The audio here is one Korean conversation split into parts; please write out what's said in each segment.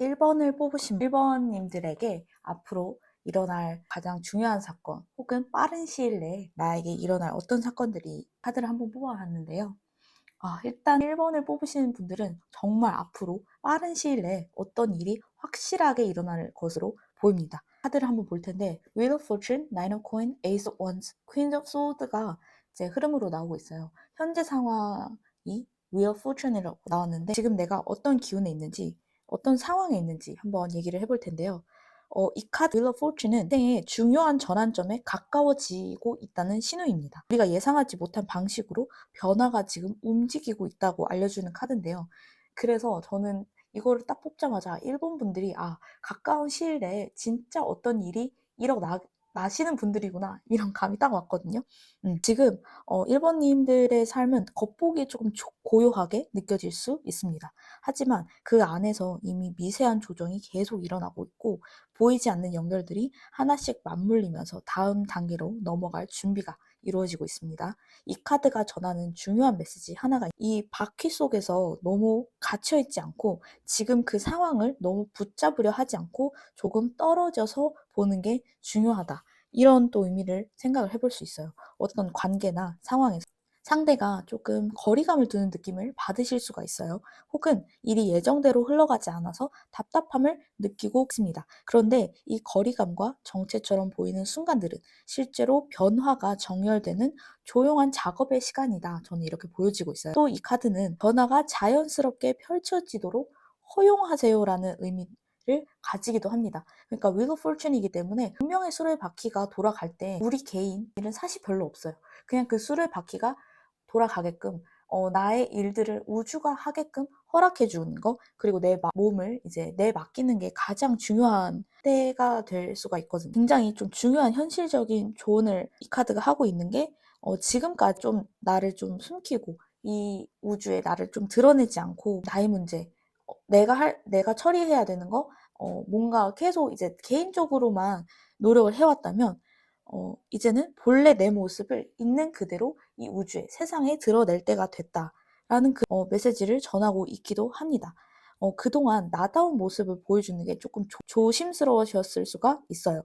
1번을 뽑으신 1번님들에게 앞으로 일어날 가장 중요한 사건 혹은 빠른 시일 내에 나에게 일어날 어떤 사건들이 카드를 한번 뽑아봤는데요. 일단 1번을 뽑으시는 분들은 정말 앞으로 빠른 시일 내에 어떤 일이 확실하게 일어날 것으로 보입니다. 카드를 한번 볼 텐데 Wheel of Fortune, Nine of Coins, Ace of Wands, Queen of Swords가 이제 흐름으로 나오고 있어요. 현재 상황이 Wheel of Fortune이라고 나왔는데 지금 내가 어떤 기운에 있는지 어떤 상황에 있는지 한번 얘기를 해볼 텐데요. 이 카드 Wheel of Fortune은 인생의 중요한 전환점에 가까워지고 있다는 신호입니다. 우리가 예상하지 못한 방식으로 변화가 지금 움직이고 있다고 알려주는 카드인데요. 그래서 저는 이거를 딱 뽑자마자 일본 분들이 가까운 시일 내에 진짜 어떤 일이 일어나시는 분들이구나 이런 감이 딱 왔거든요. 지금 일본님들의 삶은 겉보기에 조금 고요하게 느껴질 수 있습니다. 하지만 그 안에서 이미 미세한 조정이 계속 일어나고 있고 보이지 않는 연결들이 하나씩 맞물리면서 다음 단계로 넘어갈 준비가 이루어지고 있습니다. 이 카드가 전하는 중요한 메시지 하나가 이 바퀴 속에서 너무 갇혀있지 않고 지금 그 상황을 너무 붙잡으려 하지 않고 조금 떨어져서 보는 게 중요하다. 이런 또 의미를 생각을 해볼 수 있어요. 어떤 관계나 상황에서 상대가 조금 거리감을 두는 느낌을 받으실 수가 있어요. 혹은 일이 예정대로 흘러가지 않아서 답답함을 느끼고 있습니다. 그런데 이 거리감과 정체처럼 보이는 순간들은 실제로 변화가 정렬되는 조용한 작업의 시간이다. 저는 이렇게 보여지고 있어요. 또 이 카드는 변화가 자연스럽게 펼쳐지도록 허용하세요라는 의미를 가지기도 합니다. 그러니까 Wheel of Fortune이기 때문에 운명의 수레 바퀴가 돌아갈 때 우리 개인 일은 사실 별로 없어요. 그냥 그 수레 바퀴가 돌아가게끔 나의 일들을 우주가 하게끔 허락해 주는 거, 그리고 내 몸을 이제 맡기는 게 가장 중요한 때가 될 수가 있거든요. 굉장히 좀 중요한 현실적인 조언을 이 카드가 하고 있는 게 지금까지 좀 나를 좀 숨기고 이 우주에 나를 좀 드러내지 않고 나의 문제, 내가 처리해야 되는 거, 뭔가 계속 이제 개인적으로만 노력을 해왔다면 이제는 본래 내 모습을 있는 그대로 이 우주에, 세상에 드러낼 때가 됐다라는 그 메시지를 전하고 있기도 합니다. 그동안 나다운 모습을 보여주는 게 조금 조심스러우셨을 수가 있어요.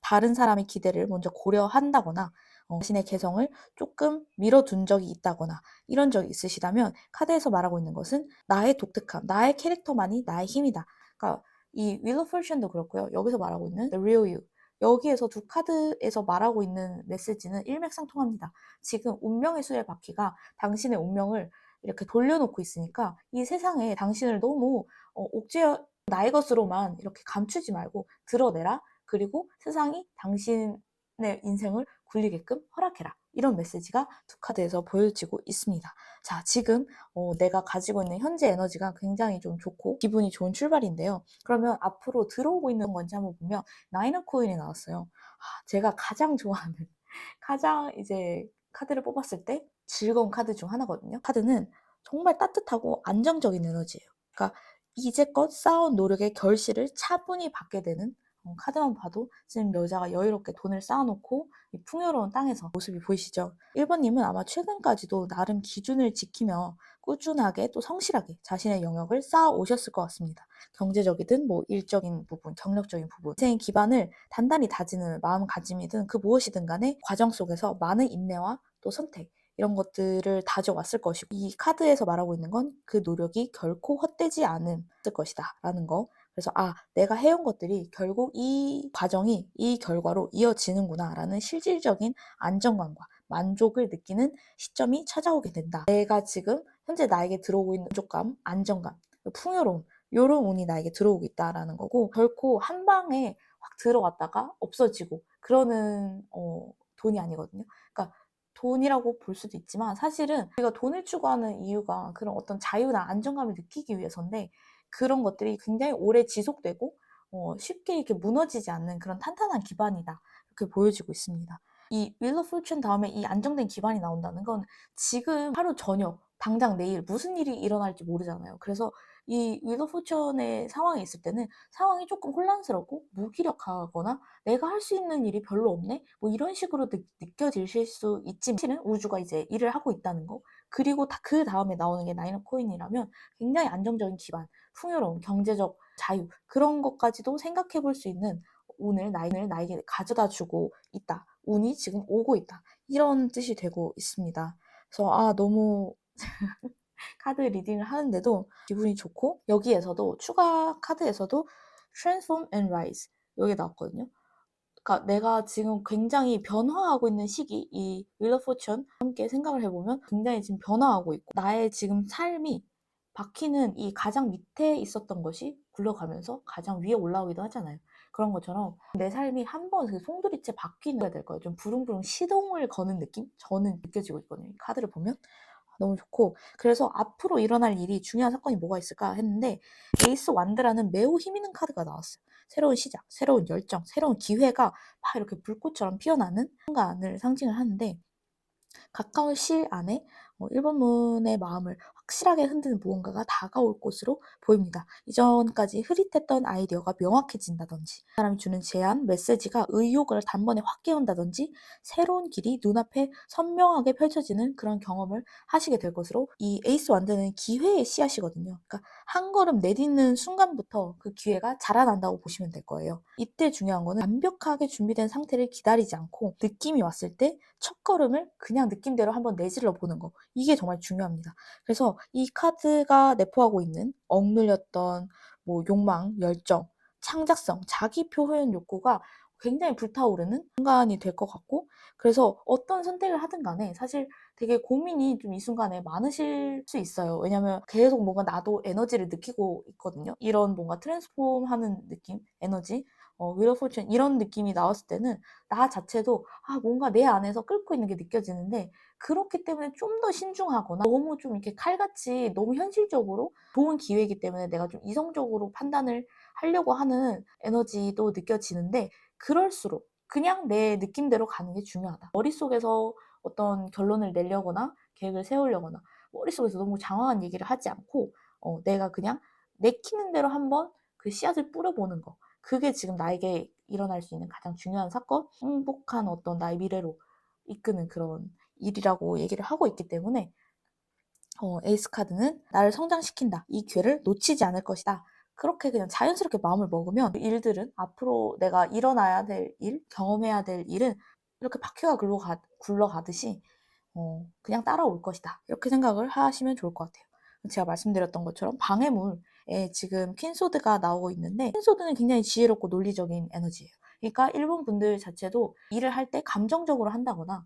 다른 사람의 기대를 먼저 고려한다거나 자신의 개성을 조금 밀어둔 적이 있다거나 이런 적이 있으시다면 카드에서 말하고 있는 것은 나의 독특함, 나의 캐릭터만이 나의 힘이다. 그러니까 이 Wheel of Fortune도 그렇고요. 여기서 말하고 있는 The Real You, 여기에서 두 카드에서 말하고 있는 메시지는 일맥상통합니다. 지금 운명의 수레 바퀴가 당신의 운명을 이렇게 돌려놓고 있으니까 이 세상에 당신을 너무 옥죄어 나의 것으로만 이렇게 감추지 말고 드러내라. 그리고 세상이 당신의 인생을 굴리게끔 허락해라. 이런 메시지가 두 카드에서 보여지고 있습니다. 자, 지금 내가 가지고 있는 현재 에너지가 굉장히 좀 좋고 기분이 좋은 출발인데요. 그러면 앞으로 들어오고 있는 건지 한번 보면 나인 오브 코인이 나왔어요. 제가 가장 좋아하는 가장 이제 카드를 뽑았을 때 즐거운 카드 중 하나거든요. 카드는 정말 따뜻하고 안정적인 에너지예요. 그러니까 이제껏 쌓아온 노력의 결실을 차분히 받게 되는 카드만 봐도 지금 여자가 여유롭게 돈을 쌓아놓고 이 풍요로운 땅에서 모습이 보이시죠? 1번님은 아마 최근까지도 나름 기준을 지키며 꾸준하게 또 성실하게 자신의 영역을 쌓아 오셨을 것 같습니다. 경제적이든 뭐 일적인 부분, 경력적인 부분, 인생의 기반을 단단히 다지는 마음가짐이든 그 무엇이든 간에 과정 속에서 많은 인내와 또 선택, 이런 것들을 다져왔을 것이고 이 카드에서 말하고 있는 건 그 노력이 결코 헛되지 않을 것이다 라는 거. 그래서 내가 해온 것들이 결국 이 과정이 이 결과로 이어지는구나 라는 실질적인 안정감과 만족을 느끼는 시점이 찾아오게 된다. 내가 지금 현재 나에게 들어오고 있는 만족감, 안정감, 풍요로움, 요런 운이 나에게 들어오고 있다라는 거고, 결코 한 방에 확 들어왔다가 없어지고 그러는 돈이 아니거든요. 그러니까 돈이라고 볼 수도 있지만 사실은 우리가 돈을 추구하는 이유가 그런 어떤 자유나 안정감을 느끼기 위해서인데, 그런 것들이 굉장히 오래 지속되고 쉽게 이렇게 무너지지 않는 그런 탄탄한 기반이다, 이렇게 보여지고 있습니다. 이 Wheel of Fortune 다음에 이 안정된 기반이 나온다는 건 지금 하루 저녁, 당장 내일 무슨 일이 일어날지 모르잖아요. 그래서 이 Wheel of Fortune의 상황에 있을 때는 상황이 조금 혼란스럽고 무기력하거나 내가 할 수 있는 일이 별로 없네? 뭐 이런 식으로 느껴지실 수 있지만 사실은 우주가 이제 일을 하고 있다는 거, 그리고 그 다음에 나오는 게 나인 업 코인이라면 굉장히 안정적인 기반, 풍요로움, 경제적 자유 그런 것까지도 생각해 볼 수 있는 오늘 나에게 가져다 주고 있다. 운이 지금 오고 있다. 이런 뜻이 되고 있습니다. 그래서 너무 카드 리딩을 하는데도 기분이 좋고 여기에서도 추가 카드에서도 Transform and Rise 여기 나왔거든요. 그러니까 내가 지금 굉장히 변화하고 있는 시기 이 Wheel of Fortune 함께 생각을 해보면 굉장히 지금 변화하고 있고 나의 지금 삶이 바뀌는 이 가장 밑에 있었던 것이 굴러가면서 가장 위에 올라오기도 하잖아요. 그런 것처럼 내 삶이 한번 그 송두리째 바뀌는 될 거예요. 좀 부릉부릉 시동을 거는 느낌? 저는 느껴지고 있거든요. 이 카드를 보면. 너무 좋고 그래서 앞으로 일어날 일이 중요한 사건이 뭐가 있을까 했는데 에이스 완드라는 매우 힘있는 카드가 나왔어요. 새로운 시작, 새로운 열정, 새로운 기회가 막 이렇게 불꽃처럼 피어나는 순간을 상징을 하는데 가까운 시일 안에 일본문의 마음을 확실하게 흔드는 무언가가 다가올 것으로 보입니다. 이전까지 흐릿했던 아이디어가 명확해진다든지 사람이 주는 제안, 메시지가 의욕을 단번에 확 깨운다든지 새로운 길이 눈앞에 선명하게 펼쳐지는 그런 경험을 하시게 될 것으로 이 에이스 완드는 기회의 씨앗이거든요. 그러니까 한 걸음 내딛는 순간부터 그 기회가 자라난다고 보시면 될 거예요. 이때 중요한 거는 완벽하게 준비된 상태를 기다리지 않고 느낌이 왔을 때 첫걸음을 그냥 느낌대로 한번 내질러 보는 거. 이게 정말 중요합니다. 그래서 이 카드가 내포하고 있는 억눌렸던 뭐 욕망, 열정, 창작성, 자기 표현 욕구가 굉장히 불타오르는 순간이 될 것 같고 그래서 어떤 선택을 하든 간에 사실 되게 고민이 좀 이 순간에 많으실 수 있어요. 왜냐면 계속 뭔가 나도 에너지를 느끼고 있거든요. 이런 뭔가 트랜스폼하는 느낌, 에너지, 윌 오브 포춘 이런 느낌이 나왔을 때는 나 자체도 뭔가 내 안에서 끓고 있는 게 느껴지는데 그렇기 때문에 좀 더 신중하거나 너무 좀 이렇게 칼같이 너무 현실적으로 좋은 기회이기 때문에 내가 좀 이성적으로 판단을 하려고 하는 에너지도 느껴지는데 그럴수록 그냥 내 느낌대로 가는 게 중요하다. 머릿속에서 어떤 결론을 내려거나 계획을 세우려거나 머릿속에서 너무 장황한 얘기를 하지 않고 내가 그냥 내키는 대로 한번 그 씨앗을 뿌려보는 거. 그게 지금 나에게 일어날 수 있는 가장 중요한 사건, 행복한 어떤 나의 미래로 이끄는 그런 일이라고 얘기를 하고 있기 때문에 에이스 카드는 나를 성장시킨다. 이 기회를 놓치지 않을 것이다. 그렇게 그냥 자연스럽게 마음을 먹으면 일들은 앞으로 내가 일어나야 될 일, 경험해야 될 일은 이렇게 바퀴가 굴러가듯이 그냥 따라올 것이다. 이렇게 생각을 하시면 좋을 것 같아요. 제가 말씀드렸던 것처럼 방해물에 지금 퀸소드가 나오고 있는데 퀸소드는 굉장히 지혜롭고 논리적인 에너지예요. 그러니까 일본 분들 자체도 일을 할 때 감정적으로 한다거나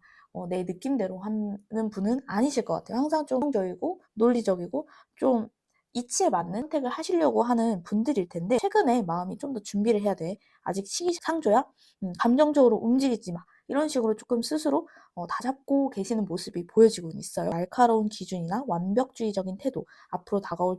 내 느낌대로 하는 분은 아니실 것 같아요. 항상 좀 긍정적이고 논리적이고 좀 이치에 맞는 선택을 하시려고 하는 분들일 텐데 최근에 마음이 좀 더 준비를 해야 돼. 아직 시기상조야. 감정적으로 움직이지 마. 이런 식으로 조금 스스로 다잡고 계시는 모습이 보여지고 있어요. 날카로운 기준이나 완벽주의적인 태도, 앞으로 다가올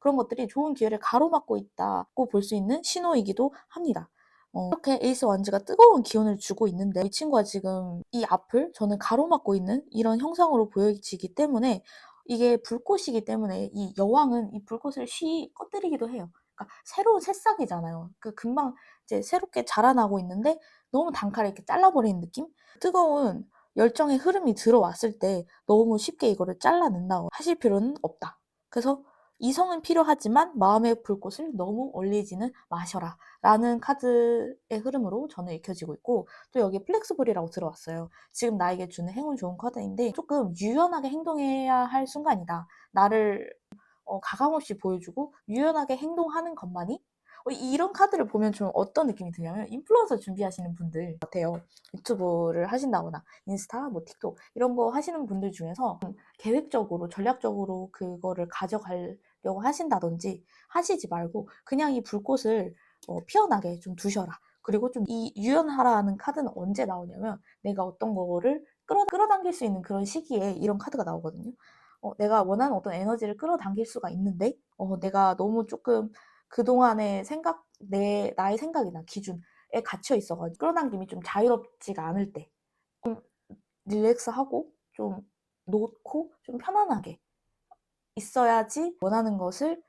그런 것들이 좋은 기회를 가로막고 있다고 볼 수 있는 신호이기도 합니다. 이렇게 에이스 완즈가 뜨거운 기운을 주고 있는데 이 친구가 지금 이 앞을 저는 가로막고 있는 이런 형상으로 보여지기 때문에 이게 불꽃이기 때문에 이 여왕은 이 불꽃을 꺼뜨리기도 해요. 그러니까 새로운 새싹이잖아요. 금방 이제 새롭게 자라나고 있는데 너무 단칼에 이렇게 잘라버리는 느낌? 뜨거운 열정의 흐름이 들어왔을 때 너무 쉽게 이거를 잘라낸다고 하실 필요는 없다. 그래서 이성은 필요하지만 마음의 불꽃을 너무 올리지는 마셔라. 라는 카드의 흐름으로 저는 읽혀지고 있고 또 여기 플렉스블이라고 들어왔어요. 지금 나에게 주는 행운 좋은 카드인데 조금 유연하게 행동해야 할 순간이다. 나를 가감없이 보여주고 유연하게 행동하는 것만이 이런 카드를 보면 좀 어떤 느낌이 드냐면 인플루언서 준비하시는 분들 같아요. 유튜브를 하신다거나 인스타, 뭐 틱톡 이런 거 하시는 분들 중에서 계획적으로 전략적으로 그거를 가져가려고 하신다든지 하시지 말고 그냥 이 불꽃을 피어나게 좀 두셔라. 그리고 좀 이 유연하라는 카드는 언제 나오냐면 내가 어떤 거를 끌어당길 수 있는 그런 시기에 이런 카드가 나오거든요. 내가 원하는 어떤 에너지를 끌어당길 수가 있는데 내가 너무 조금 그동안의 나의 생각이나 기준에 갇혀 있어가지고 끌어당김이 좀 자유롭지가 않을 때 좀 릴렉스하고 좀 놓고 좀 편안하게 있어야지 원하는 것을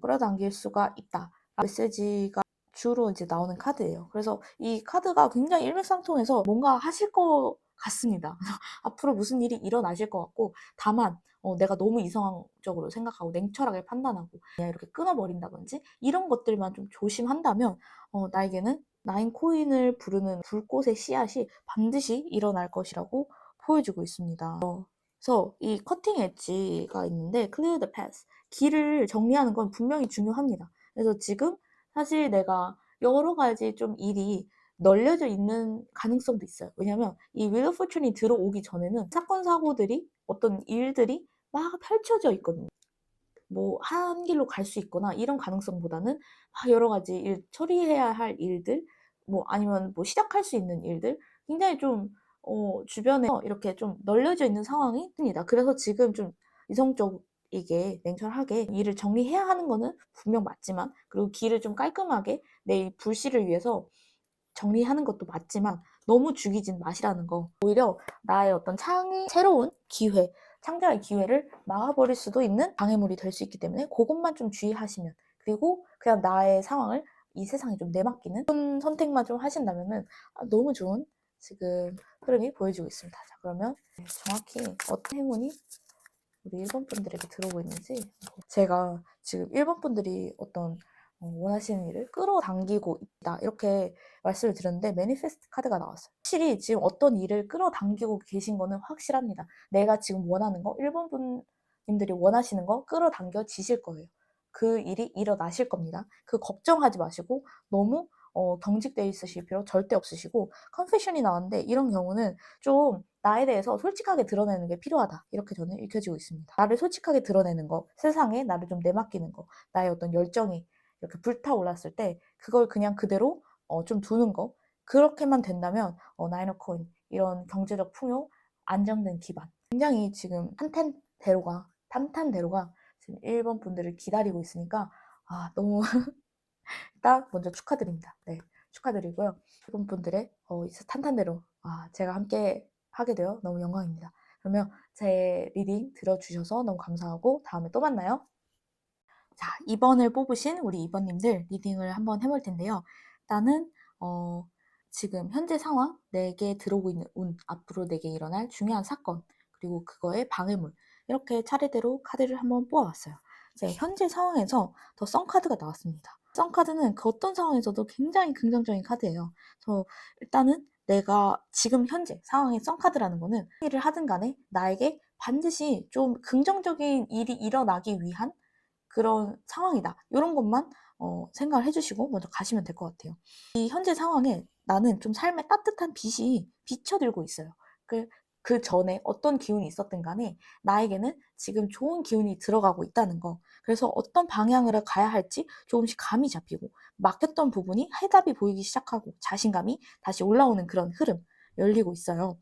끌어당길 수가 있다. 메시지가 주로 이제 나오는 카드예요. 그래서 이 카드가 굉장히 일맥상통해서 뭔가 하실 거 같습니다. 앞으로 무슨 일이 일어나실 것 같고, 다만 내가 너무 이성적으로 생각하고 냉철하게 판단하고 그냥 이렇게 끊어버린다든지 이런 것들만 좀 조심한다면 나에게는 나인 코인을 부르는 불꽃의 씨앗이 반드시 일어날 것이라고 보여주고 있습니다. 그래서 이 커팅 엣지가 있는데 clear the path, 길을 정리하는 건 분명히 중요합니다. 그래서 지금 사실 내가 여러 가지 좀 일이 널려져 있는 가능성도 있어요. 왜냐면 이 윌 오브 포춘이 들어오기 전에는 사건 사고들이 어떤 일들이 막 펼쳐져 있거든요. 뭐 한 길로 갈 수 있거나 이런 가능성보다는 여러 가지 처리해야 할 일들, 뭐 아니면 뭐 시작할 수 있는 일들, 굉장히 좀 주변에 이렇게 좀 널려져 있는 상황이 듭니다. 그래서 지금 좀 이성적이게 냉철하게 일을 정리해야 하는 거는 분명 맞지만, 그리고 길을 좀 깔끔하게 내 불씨를 위해서 정리하는 것도 맞지만 너무 죽이진 마시라는 거. 오히려 나의 어떤 새로운 기회, 창조의 기회를 막아버릴 수도 있는 방해물이 될 수 있기 때문에 그것만 좀 주의하시면, 그리고 그냥 나의 상황을 이 세상에 좀 내맡기는 그런 선택만 좀 하신다면은 너무 좋은 지금 흐름이 보여지고 있습니다. 자, 그러면 정확히 어떤 행운이 우리 일본 분들에게 들어오고 있는지, 제가 지금 일본 분들이 어떤 원하시는 일을 끌어당기고 있다 이렇게 말씀을 드렸는데 매니페스트 카드가 나왔어요. 확실히 지금 어떤 일을 끌어당기고 계신 거는 확실합니다. 내가 지금 원하는 거, 일본 분님들이 원하시는 거 끌어당겨지실 거예요. 그 일이 일어나실 겁니다. 그 걱정하지 마시고 너무 경직되어 있으실 필요 절대 없으시고, 컨페션이 나왔는데 이런 경우는 좀 나에 대해서 솔직하게 드러내는 게 필요하다 이렇게 저는 읽혀지고 있습니다. 나를 솔직하게 드러내는 거, 세상에 나를 좀 내맡기는 거, 나의 어떤 열정이 이렇게 불타올랐을 때 그걸 그냥 그대로 좀 두는 거, 그렇게만 된다면 나인 오 코인 이런 경제적 풍요, 안정된 기반, 굉장히 지금 탄탄대로가 지금 일본 분들을 기다리고 있으니까 너무 일단 먼저 축하드립니다. 네, 축하드리고요. 일본 분들의 탄탄대로 제가 함께 하게 되어 너무 영광입니다. 그러면 제 리딩 들어주셔서 너무 감사하고 다음에 또 만나요. 자, 2번을 뽑으신 우리 2번님들 리딩을 한번 해볼 텐데요. 일단은 지금 현재 상황, 내게 들어오고 있는 운, 앞으로 내게 일어날 중요한 사건, 그리고 그거의 방해물, 이렇게 차례대로 카드를 한번 뽑아봤어요. 현재 상황에서 더 썬카드가 나왔습니다. 썬카드는 그 어떤 상황에서도 굉장히 긍정적인 카드예요. 그래서 일단은 내가 지금 현재 상황의 썬카드라는 거는 일을 하든 간에 나에게 반드시 좀 긍정적인 일이 일어나기 위한 그런 상황이다. 이런 것만 생각을 해주시고 먼저 가시면 될 것 같아요. 이 현재 상황에 나는 좀 삶의 따뜻한 빛이 비춰들고 있어요. 그 전에 어떤 기운이 있었든 간에 나에게는 지금 좋은 기운이 들어가고 있다는 거. 그래서 어떤 방향으로 가야 할지 조금씩 감이 잡히고, 막혔던 부분이 해답이 보이기 시작하고 자신감이 다시 올라오는 그런 흐름 열리고 있어요.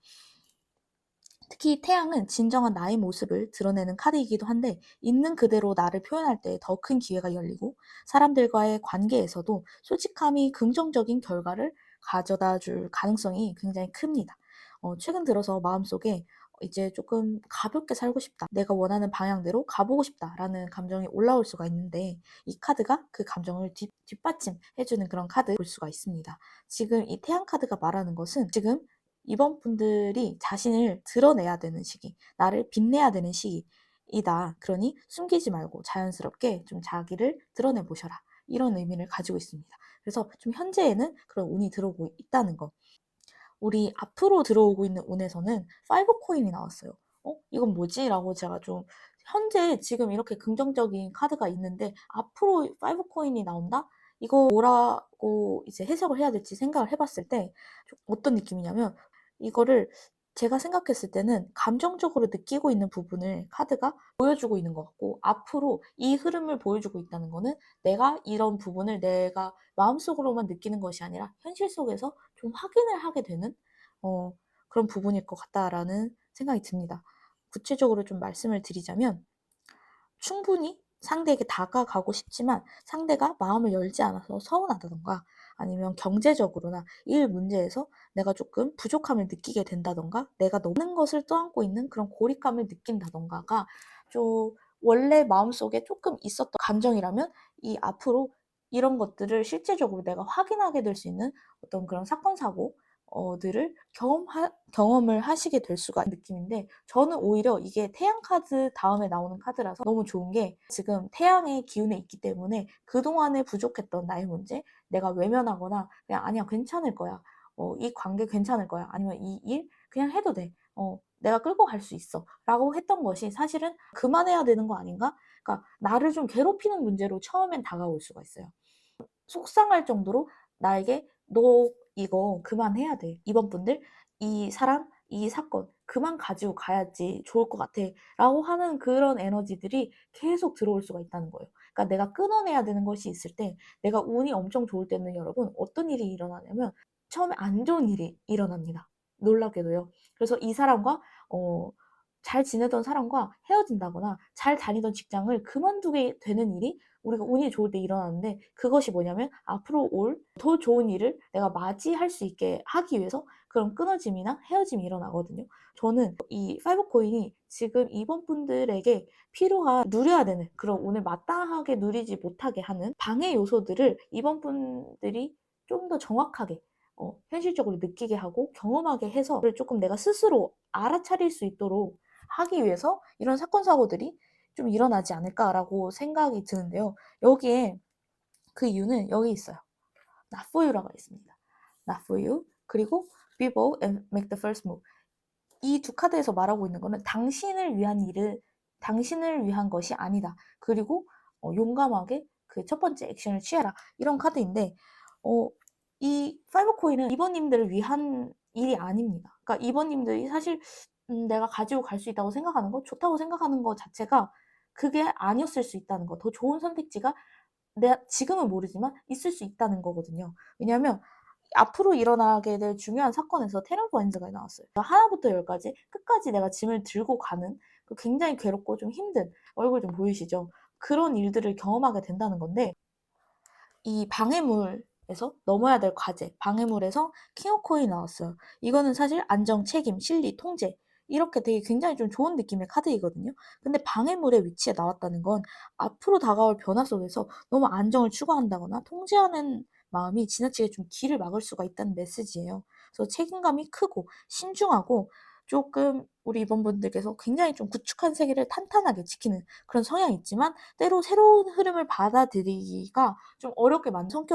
특히 태양은 진정한 나의 모습을 드러내는 카드이기도 한데, 있는 그대로 나를 표현할 때 더 큰 기회가 열리고, 사람들과의 관계에서도 솔직함이 긍정적인 결과를 가져다 줄 가능성이 굉장히 큽니다. 최근 들어서 마음속에 이제 조금 가볍게 살고 싶다, 내가 원하는 방향대로 가보고 싶다라는 감정이 올라올 수가 있는데, 이 카드가 그 감정을 뒷받침해주는 그런 카드 볼 수가 있습니다. 지금 이 태양 카드가 말하는 것은 지금 이번 분들이 자신을 드러내야 되는 시기, 나를 빛내야 되는 시기이다. 그러니 숨기지 말고 자연스럽게 좀 자기를 드러내 보셔라. 이런 의미를 가지고 있습니다. 그래서 좀 현재에는 그런 운이 들어오고 있다는 거. 우리 앞으로 들어오고 있는 운에서는 5 코인이 나왔어요. 이건 뭐지? 라고 제가 좀 현재 지금 이렇게 긍정적인 카드가 있는데 앞으로 5 코인이 나온다? 이거 뭐라고 이제 해석을 해야 될지 생각을 해봤을 때 어떤 느낌이냐면, 이거를 제가 생각했을 때는 감정적으로 느끼고 있는 부분을 카드가 보여주고 있는 것 같고, 앞으로 이 흐름을 보여주고 있다는 거는 내가 이런 부분을 내가 마음속으로만 느끼는 것이 아니라 현실 속에서 좀 확인을 하게 되는 그런 부분일 것 같다라는 생각이 듭니다. 구체적으로 좀 말씀을 드리자면, 충분히 상대에게 다가가고 싶지만 상대가 마음을 열지 않아서 서운하다던가, 아니면 경제적으로나 일 문제에서 내가 조금 부족함을 느끼게 된다던가, 내가 너무 것을 떠안고 있는 그런 고립감을 느낀다던가가 좀 원래 마음속에 조금 있었던 감정이라면, 이 앞으로 이런 것들을 실제적으로 내가 확인하게 될 수 있는 어떤 그런 사건 사고 들을 경험을 하시게 될 수가 있는 느낌인데, 저는 오히려 이게 태양 카드 다음에 나오는 카드라서 너무 좋은 게, 지금 태양의 기운에 있기 때문에 그동안에 부족했던 나의 문제, 내가 외면하거나 그냥 아니야 괜찮을 거야, 이 관계 괜찮을 거야, 아니면 이 일 그냥 해도 돼, 내가 끌고 갈 수 있어 라고 했던 것이 사실은 그만해야 되는 거 아닌가? 그러니까 나를 좀 괴롭히는 문제로 처음엔 다가올 수가 있어요. 속상할 정도로 나에게 "너 이거 그만해야 돼. 이번 분들 이 사람, 이 사건 그만 가지고 가야지 좋을 것 같아."라고 하는 그런 에너지들이 계속 들어올 수가 있다는 거예요. 그러니까 내가 끊어내야 되는 것이 있을 때, 내가 운이 엄청 좋을 때는 여러분 어떤 일이 일어나냐면 처음에 안 좋은 일이 일어납니다, 놀랍게도요. 그래서 이 사람과 어 잘 지내던 사람과 헤어진다거나 잘 다니던 직장을 그만두게 되는 일이 우리가 운이 좋을 때 일어나는데, 그것이 뭐냐면 앞으로 올 더 좋은 일을 내가 맞이할 수 있게 하기 위해서 그런 끊어짐이나 헤어짐이 일어나거든요. 저는 이 파이브 코인이 지금 이번 분들에게 필요한, 누려야 되는 그런 운을 마땅하게 누리지 못하게 하는 방해 요소들을 이번 분들이 좀 더 정확하게 현실적으로 느끼게 하고 경험하게 해서 그걸 조금 내가 스스로 알아차릴 수 있도록 하기 위해서 이런 사건 사고들이 좀 일어나지 않을까라고 생각이 드는데요. 여기에 그 이유는 여기 있어요. Not for you라고 있습니다. Not for you. 그리고 be bold and make the first move. 이 두 카드에서 말하고 있는 거는 당신을 위한 일을, 당신을 위한 것이 아니다. 그리고 용감하게 그 첫 번째 액션을 취해라. 이런 카드인데, 어, 이 파이브 코인은 이번님들을 위한 일이 아닙니다. 그러니까 이번님들이 사실 내가 가지고 갈 수 있다고 생각하는 거, 좋다고 생각하는 거 자체가 그게 아니었을 수 있다는 거, 더 좋은 선택지가 내가 지금은 모르지만 있을 수 있다는 거거든요. 왜냐하면 앞으로 일어나게 될 중요한 사건에서 테러 포인트가 나왔어요. 하나부터 열까지 끝까지 내가 짐을 들고 가는 그 굉장히 괴롭고 좀 힘든, 얼굴 좀 보이시죠? 그런 일들을 경험하게 된다는 건데, 이 방해물에서 넘어야 될 과제, 방해물에서 킹 오브 코인이 나왔어요. 이거는 사실 안정, 책임, 실리, 통제, 이렇게 되게 굉장히 좀 좋은 느낌의 카드이거든요. 근데 방해물의 위치에 나왔다는 건 앞으로 다가올 변화 속에서 너무 안정을 추구한다거나 통제하는 마음이 지나치게 좀 길을 막을 수가 있다는 메시지예요. 그래서 책임감이 크고 신중하고, 조금 우리 이번분들께서 굉장히 좀 구축한 세계를 탄탄하게 지키는 그런 성향이 있지만, 때로 새로운 흐름을 받아들이기가 좀 어렵게 만든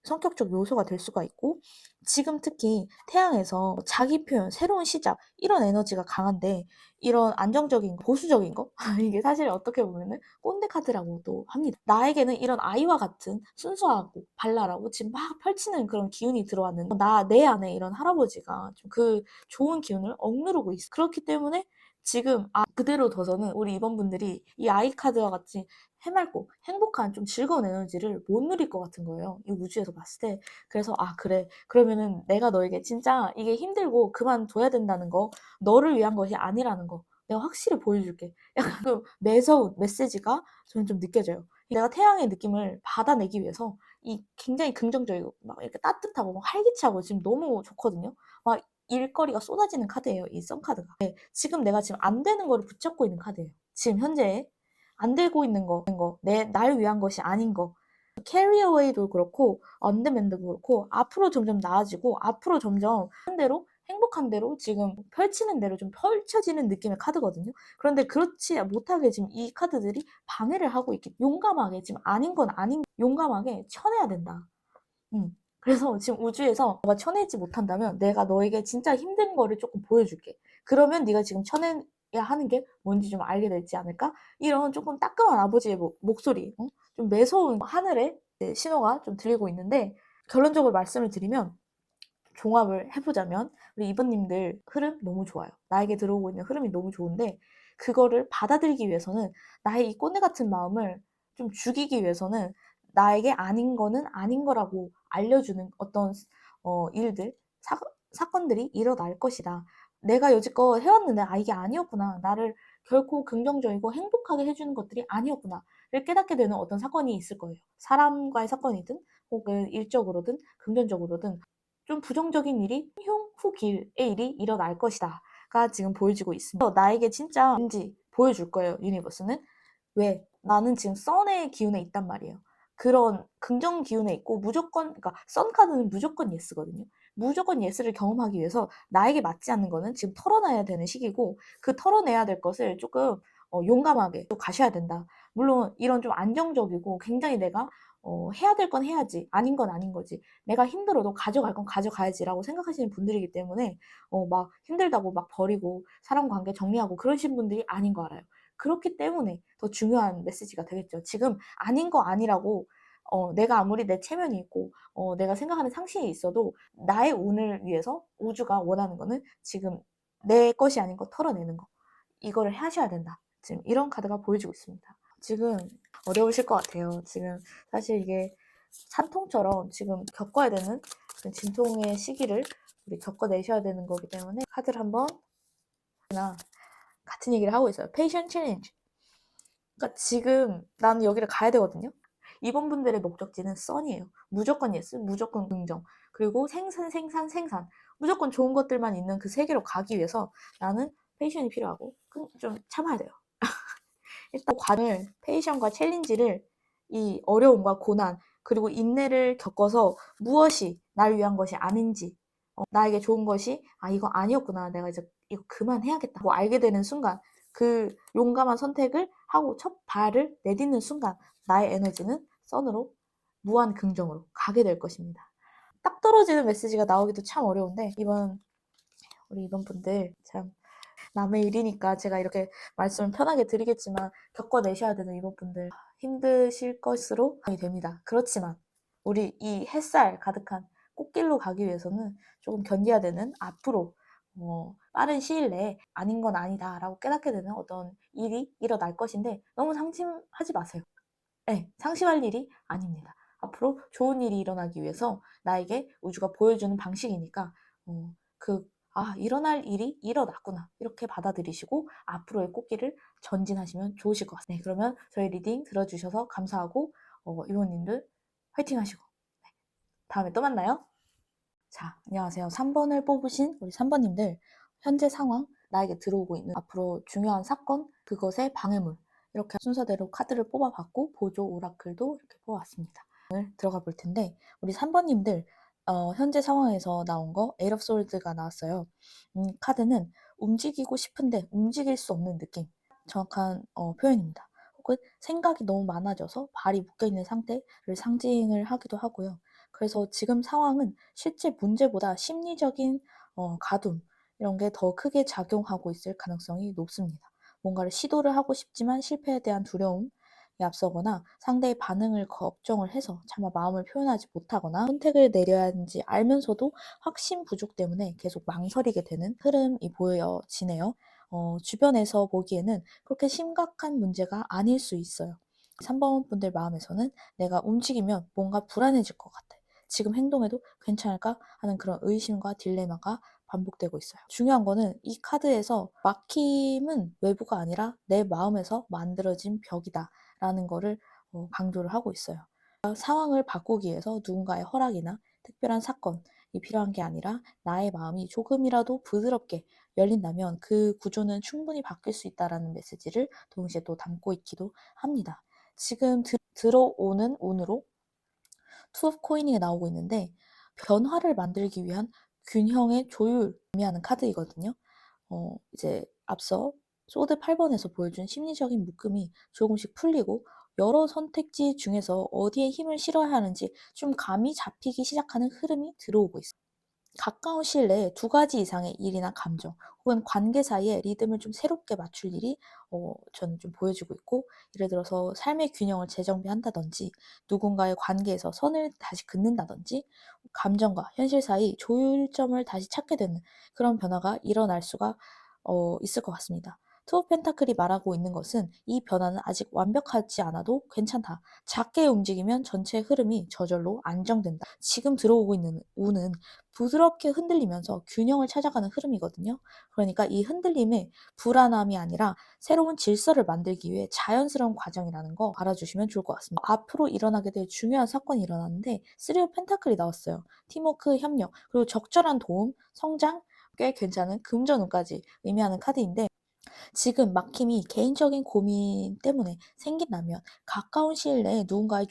성격적 요소가 될 수가 있고, 지금 특히 태양에서 자기 표현, 새로운 시작, 이런 에너지가 강한데, 이런 안정적인 거, 보수적인 거 이게 사실 어떻게 보면은 꼰대 카드라고도 합니다. 나에게는 이런 아이와 같은 순수하고 발랄하고 지금 막 펼치는 그런 기운이 들어왔는데, 내 안에 이런 할아버지가 좀 그 좋은 기운을 억누르고 있어. 그렇기 때문에 지금 그대로 둬서는 우리 이번 분들이 이 아이 카드와 같이 해맑고 행복한 좀 즐거운 에너지를 못 누릴 것 같은 거예요, 이 우주에서 봤을 때. 그래서 그래, 그러면은 내가 너에게 진짜 이게 힘들고 그만둬야 된다는 거, 너를 위한 것이 아니라는 거 내가 확실히 보여줄게. 약간 그 매서운 메시지가 저는 좀 느껴져요. 내가 태양의 느낌을 받아내기 위해서 이 굉장히 긍정적이고 막 이렇게 따뜻하고 막 활기차고 지금 너무 좋거든요. 막 일거리가 쏟아지는 카드예요, 이 썬 카드가. 네, 지금 내가 지금 안 되는 거를 붙잡고 있는 카드예요. 지금 현재 안 되고 있는 거, 날 위한 것이 아닌 거. 캐리 어웨이도 그렇고 언데맨도 그렇고 앞으로 점점 나아지고 앞으로 점점 한 대로 행복한 대로 지금 펼치는 대로 좀 펼쳐지는 느낌의 카드거든요. 그런데 그렇지 못하게 지금 이 카드들이 방해를 하고 있기, 용감하게 지금 아닌 건 아닌, 용감하게 쳐내야 된다. 그래서 지금 우주에서 너가 쳐내지 못한다면 내가 너에게 진짜 힘든 거를 조금 보여줄게. 그러면 네가 지금 쳐내야 하는 게 뭔지 좀 알게 되지 않을까? 이런 조금 따끔한 아버지의 목소리, 좀 매서운 하늘의 신호가 좀 들리고 있는데, 결론적으로 말씀을 드리면, 종합을 해보자면 우리 이번님들 흐름 너무 좋아요. 나에게 들어오고 있는 흐름이 너무 좋은데, 그거를 받아들이기 위해서는, 나의 이 꼰대 같은 마음을 좀 죽이기 위해서는 나에게 아닌 거는 아닌 거라고 알려주는 어떤 일들, 사건들이 일어날 것이다. 내가 여지껏 해왔는데 이게 아니었구나. 나를 결코 긍정적이고 행복하게 해주는 것들이 아니었구나를 깨닫게 되는 어떤 사건이 있을 거예요. 사람과의 사건이든 혹은 일적으로든 금전적으로든 좀 부정적인 일이 후길의 일이 일어날 것이다가 지금 보여지고 있습니다. 나에게 진짜 뭔지 보여줄 거예요, 유니버스는. 왜? 나는 지금 썬의 기운에 있단 말이에요. 그런 긍정 기운에 있고 무조건, 그러니까 썬 카드는 무조건 예스거든요. 무조건 예스를 경험하기 위해서 나에게 맞지 않는 거는 지금 털어놔야 되는 시기고, 그 털어내야 될 것을 조금 용감하게 또 가셔야 된다. 물론 이런 좀 안정적이고 굉장히 내가 해야 될 건 해야지, 아닌 건 아닌 거지, 내가 힘들어도 가져갈 건 가져가야지라고 생각하시는 분들이기 때문에 막 힘들다고 막 버리고 사람 관계 정리하고 그러신 분들이 아닌 거 알아요. 그렇기 때문에 더 중요한 메시지가 되겠죠. 지금 아닌 거 아니라고 내가 아무리 내 체면이 있고 내가 생각하는 상식이 있어도 나의 운을 위해서 우주가 원하는 거는 지금 내 것이 아닌 거 털어내는 거. 이거를 하셔야 된다. 지금 이런 카드가 보여지고 있습니다. 지금 어려우실 것 같아요. 지금 사실 이게 산통처럼 지금 겪어야 되는 진통의 시기를 우리 겪어내셔야 되는 거기 때문에 카드를 한번 같은 얘기를 하고 있어요. Patient Challenge. 그러니까 지금 나는 여기를 가야 되거든요. 이번 분들의 목적지는 선이에요. 무조건 예스, 무조건 긍정. 그리고 생산, 생산, 생산. 무조건 좋은 것들만 있는 그 세계로 가기 위해서 나는 페이션이 필요하고 좀 참아야 돼요. 일단 관을, 페이션과 챌린지를 이 어려움과 고난, 그리고 인내를 겪어서 무엇이 날 위한 것이 아닌지, 나에게 좋은 것이 이거 아니었구나, 내가 이제 이거 그만해야겠다 뭐 알게 되는 순간, 그 용감한 선택을 하고 첫 발을 내딛는 순간 나의 에너지는 선으로, 무한 긍정으로 가게 될 것입니다. 딱 떨어지는 메시지가 나오기도 참 어려운데, 우리 이번 분들 참 남의 일이니까 제가 이렇게 말씀을 편하게 드리겠지만 겪어내셔야 되는 이번 분들 힘드실 것으로 됩니다. 그렇지만 우리 이 햇살 가득한 꽃길로 가기 위해서는 조금 견뎌야 되는, 앞으로 빠른 시일 내에 아닌 건 아니다 라고 깨닫게 되는 어떤 일이 일어날 것인데, 너무 상심하지 마세요. 네, 상심할 일이 아닙니다. 앞으로 좋은 일이 일어나기 위해서 나에게 우주가 보여주는 방식이니까 일어날 일이 일어났구나 이렇게 받아들이시고 앞으로의 꽃길을 전진하시면 좋으실 것 같아요. 네, 그러면 저희 리딩 들어주셔서 감사하고 이모님들 화이팅 하시고 다음에 또 만나요. 자, 안녕하세요. 3번을 뽑으신 우리 3번님들, 현재 상황, 나에게 들어오고 있는 앞으로 중요한 사건, 그것의 방해물, 이렇게 순서대로 카드를 뽑아봤고 보조 오라클도 이렇게 뽑아봤습니다. 오늘 들어가 볼 텐데, 우리 3번님들 현재 상황에서 나온 거 에이트 오브 솔드가 나왔어요. 카드는 움직이고 싶은데 움직일 수 없는 느낌, 정확한 표현입니다. 혹은 생각이 너무 많아져서 발이 묶여있는 상태를 상징을 하기도 하고요. 그래서 지금 상황은 실제 문제보다 심리적인 가둠, 이런 게 더 크게 작용하고 있을 가능성이 높습니다. 뭔가를 시도를 하고 싶지만 실패에 대한 두려움이 앞서거나 상대의 반응을 걱정을 해서 차마 마음을 표현하지 못하거나 선택을 내려야 하는지 알면서도 확신 부족 때문에 계속 망설이게 되는 흐름이 보여지네요. 주변에서 보기에는 그렇게 심각한 문제가 아닐 수 있어요. 3번 분들 마음에서는 내가 움직이면 뭔가 불안해질 것 같아, 지금 행동해도 괜찮을까 하는 그런 의심과 딜레마가 반복되고 있어요. 중요한 거는 이 카드에서 막힘은 외부가 아니라 내 마음에서 만들어진 벽이다 라는 거를 강조를 하고 있어요. 상황을 바꾸기 위해서 누군가의 허락이나 특별한 사건이 필요한 게 아니라 나의 마음이 조금이라도 부드럽게 열린다면 그 구조는 충분히 바뀔 수 있다는 메시지를 동시에 또 담고 있기도 합니다. 지금 들어오는 운으로 투 오브 코인이 나오고 있는데, 변화를 만들기 위한 균형의 조율을 의미하는 카드이거든요. 이제 앞서 소드 8번에서 보여준 심리적인 묶음이 조금씩 풀리고 여러 선택지 중에서 어디에 힘을 실어야 하는지 좀 감이 잡히기 시작하는 흐름이 들어오고 있어요. 가까운 시일 내에 2가지 이상의 일이나 감정 혹은 관계 사이에 리듬을 좀 새롭게 맞출 일이 저는 좀 보여지고 있고, 예를 들어서 삶의 균형을 재정비한다든지 누군가의 관계에서 선을 다시 긋는다든지 감정과 현실 사이 조율점을 다시 찾게 되는 그런 변화가 일어날 수가 있을 것 같습니다. 투 오브 펜타클이 말하고 있는 것은 이 변화는 아직 완벽하지 않아도 괜찮다. 작게 움직이면 전체 흐름이 저절로 안정된다. 지금 들어오고 있는 운은 부드럽게 흔들리면서 균형을 찾아가는 흐름이거든요. 그러니까 이 흔들림에 불안함이 아니라 새로운 질서를 만들기 위해 자연스러운 과정이라는 거 알아주시면 좋을 것 같습니다. 앞으로 일어나게 될 중요한 사건이 일어났는데 3 오브 펜타클이 나왔어요. 팀워크, 협력, 그리고 적절한 도움, 성장, 꽤 괜찮은 금전운까지 의미하는 카드인데, 지금 막힘이 개인적인 고민 때문에 생긴다면 가까운 시일 내에 누군가의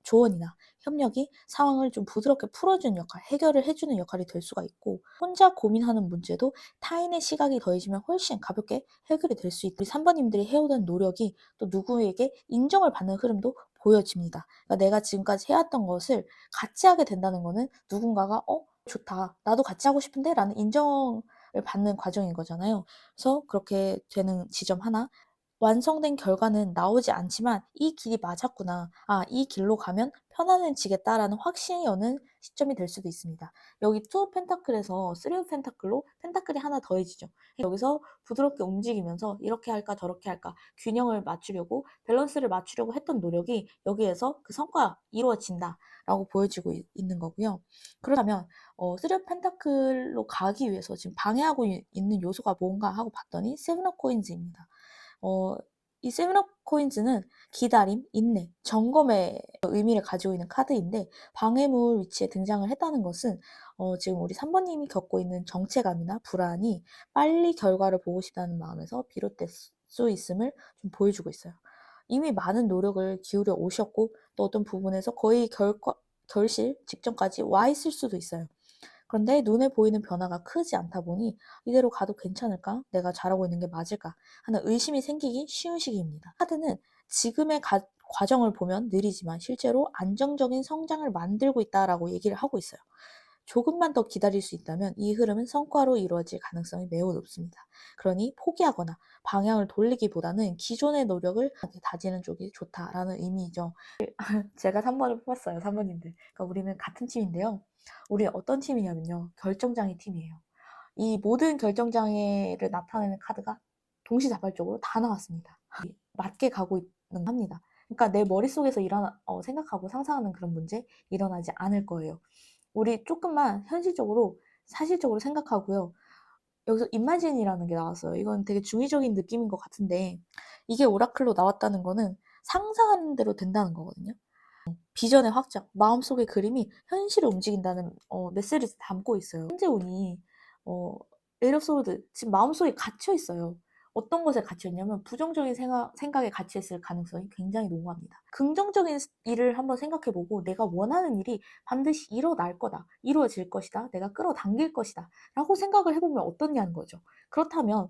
조언이나 협력이 상황을 좀 부드럽게 풀어주는 역할, 해결을 해주는 역할이 될 수가 있고, 혼자 고민하는 문제도 타인의 시각이 더해지면 훨씬 가볍게 해결이 될 수 있고, 우리 3번님들이 해오던 노력이 또 누구에게 인정을 받는 흐름도 보여집니다. 그러니까 내가 지금까지 해왔던 것을 같이 하게 된다는 거는 누군가가 좋다. 나도 같이 하고 싶은데? 라는 인정을 받는 과정인 거잖아요. 그래서 그렇게 되는 지점 하나. 완성된 결과는 나오지 않지만 '이 길이 맞았구나. 아 이 길로 가면 편안해지겠다.'라는 확신이 오는 시점이 될 수도 있습니다. 여기 투 오브 펜타클에서 쓰리 오브 펜타클로 펜타클이 하나 더해지죠. 여기서 부드럽게 움직이면서 이렇게 할까 저렇게 할까 균형을 맞추려고 밸런스를 맞추려고 했던 노력이 여기에서 그 성과가 이루어진다라고 보여지고 있는 거고요. 그렇다면 쓰리 오브 펜타클로 가기 위해서 지금 방해하고 있는 요소가 뭔가 하고 봤더니 세븐 오브 코인즈입니다. 이 세븐 오브 코인즈는 기다림, 인내, 점검의 의미를 가지고 있는 카드인데, 방해물 위치에 등장을 했다는 것은 지금 우리 3번님이 겪고 있는 정체감이나 불안이 빨리 결과를 보고 싶다는 마음에서 비롯될 수 있음을 좀 보여주고 있어요. 이미 많은 노력을 기울여 오셨고 또 어떤 부분에서 거의 결실 직전까지 와 있을 수도 있어요. 그런데 눈에 보이는 변화가 크지 않다 보니 '이대로 가도 괜찮을까? 내가 잘하고 있는 게 맞을까?' 하는 의심이 생기기 쉬운 시기입니다. 카드는 지금의 과정을 보면 느리지만 실제로 안정적인 성장을 만들고 있다라고 얘기를 하고 있어요. 조금만 더 기다릴 수 있다면 이 흐름은 성과로 이루어질 가능성이 매우 높습니다. 그러니 포기하거나 방향을 돌리기보다는 기존의 노력을 다지는 쪽이 좋다라는 의미이죠. 제가 3번을 뽑았어요, 3번님들. 그러니까 우리는 같은 팀인데요. 우리 어떤 팀이냐면요. 결정장애 팀이에요. 이 모든 결정장애를 나타내는 카드가 동시다발적으로 다 나왔습니다. 맞게 가고 있는 합니다. 그러니까 내 머릿속에서 생각하고 상상하는 그런 문제 일어나지 않을 거예요. 우리 조금만 현실적으로, 사실적으로 생각하고요. 여기서 이마진이라는 게 나왔어요. 이건 되게 중의적인 느낌인 것 같은데, 이게 오라클로 나왔다는 거는 상상하는 대로 된다는 거거든요. 비전의 확장, 마음속의 그림이 현실을 움직인다는 메시지를 담고 있어요. 현재 운이 에이트 오브 소드 지금 마음속에 갇혀 있어요. 어떤 것에 갇혀 있냐면 부정적인 생각에 갇혀 있을 가능성이 굉장히 농후합니다. 긍정적인 일을 한번 생각해보고 내가 원하는 일이 반드시 일어날 거다, 이루어질 것이다, 내가 끌어당길 것이다 라고 생각을 해보면 어떻냐는 거죠. 그렇다면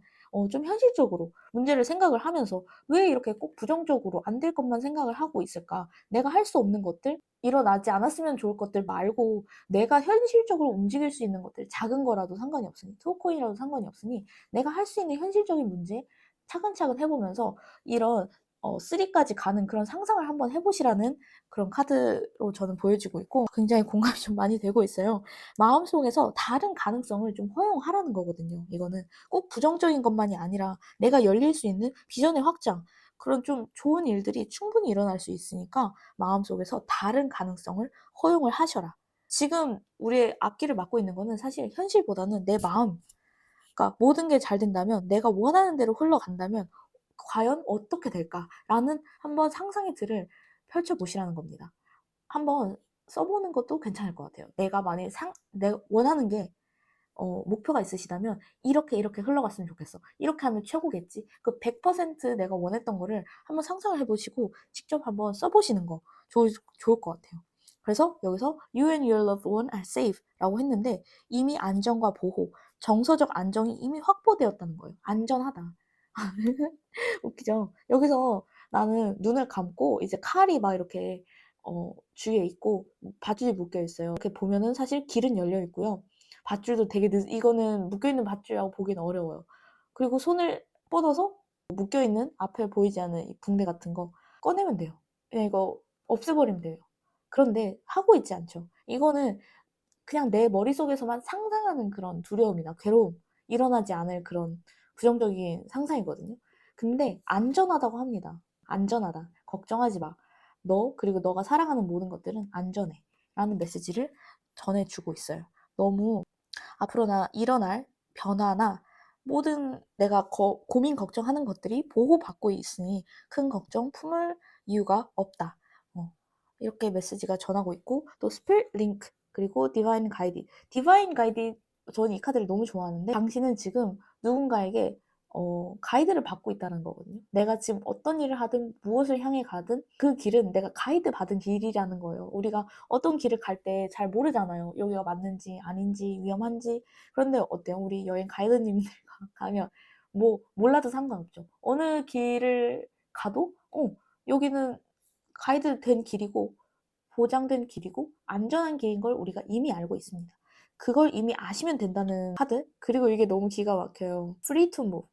좀 현실적으로 문제를 생각을 하면서 왜 이렇게 꼭 부정적으로 안 될 것만 생각을 하고 있을까? 내가 할 수 없는 것들, 일어나지 않았으면 좋을 것들 말고 내가 현실적으로 움직일 수 있는 것들, 작은 거라도 상관이 없으니, 투코인이라도 상관이 없으니 내가 할 수 있는 현실적인 문제 차근차근 해보면서 이런 3까지 가는 그런 상상을 한번 해보시라는 그런 카드로 저는 보여지고 있고, 굉장히 공감이 좀 많이 되고 있어요. 마음속에서 다른 가능성을 좀 허용하라는 거거든요. 이거는 꼭 부정적인 것만이 아니라 내가 열릴 수 있는 비전의 확장, 그런 좀 좋은 일들이 충분히 일어날 수 있으니까 마음속에서 다른 가능성을 허용을 하셔라. 지금 우리의 앞길을 막고 있는 거는 사실 현실보다는 내 마음, 그러니까 모든 게 잘 된다면, 내가 원하는 대로 흘러간다면 과연 어떻게 될까라는 한번 상상의 틀을 펼쳐보시라는 겁니다. 한번 써보는 것도 괜찮을 것 같아요. 내가 만약에 내가 원하는 게 목표가 있으시다면 이렇게 이렇게 흘러갔으면 좋겠어. 이렇게 하면 최고겠지. 그 100% 내가 원했던 거를 한번 상상을 해보시고 직접 한번 써보시는 거 좋을 것 같아요. 그래서 여기서 You and your loved one are safe라고 했는데 이미 안정과 보호, 정서적 안정이 이미 확보되었다는 거예요. 안전하다. 웃기죠? 여기서 나는 눈을 감고 이제 칼이 막 이렇게 주위에 있고 밧줄이 묶여 있어요. 이렇게 보면은 사실 길은 열려 있고요. 밧줄도 되게 이거는 묶여있는 밧줄이라고 보기는 어려워요. 그리고 손을 뻗어서 묶여있는 앞에 보이지 않는 이 붕대 같은 거 꺼내면 돼요. 그냥 이거 없애버리면 돼요. 그런데 하고 있지 않죠. 이거는 그냥 내 머릿속에서만 상상하는 그런 두려움이나 괴로움, 일어나지 않을 그런 부정적인 상상이거든요. 근데 안전하다고 합니다. 안전하다. 걱정하지 마. 너 그리고 너가 살아가는 모든 것들은 안전해. 라는 메시지를 전해주고 있어요. 너무 앞으로 일어날 변화나 모든 내가 고민 걱정하는 것들이 보호받고 있으니 큰 걱정 품을 이유가 없다. 이렇게 메시지가 전하고 있고, 또 스피릿 링크 그리고 디바인 가이드. 저는 이 카드를 너무 좋아하는데, 당신은 지금 누군가에게 가이드를 받고 있다는 거거든요. 내가 지금 어떤 일을 하든 무엇을 향해 가든 그 길은 내가 가이드 받은 길이라는 거예요. 우리가 어떤 길을 갈 때 잘 모르잖아요. 여기가 맞는지 아닌지 위험한지. 그런데 어때요? 우리 여행 가이드님들과 가면 뭐 몰라도 상관없죠. 어느 길을 가도 여기는 가이드 된 길이고 보장된 길이고 안전한 길인 걸 우리가 이미 알고 있습니다. 그걸 이미 아시면 된다는 카드. 그리고 이게 너무 기가 막혀요. Free to move.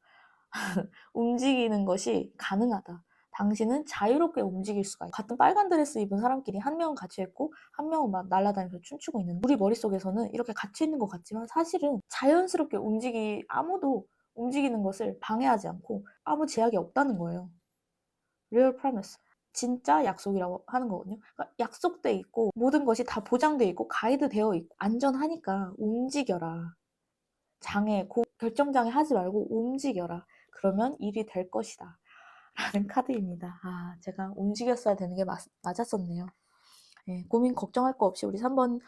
움직이는 것이 가능하다. 당신은 자유롭게 움직일 수가 있다. 같은 빨간 드레스 입은 사람끼리 한 명은 갇혀 있고 한 명은 막 날아다니면서 춤추고 있는, 우리 머릿속에서는 이렇게 갇혀 있는 것 같지만 사실은 자연스럽게 아무도 움직이는 것을 방해하지 않고 아무 제약이 없다는 거예요. Real promise. 진짜 약속이라고 하는 거거든요. 그러니까 약속돼 있고 모든 것이 다 보장돼 있고 가이드 되어 있고 안전하니까 움직여라. 결정장애 하지 말고 움직여라. 그러면 일이 될 것이다. 라는 카드입니다. 제가 움직였어야 되는 게 맞았었네요. 고민 걱정할 거 없이 우리 3번,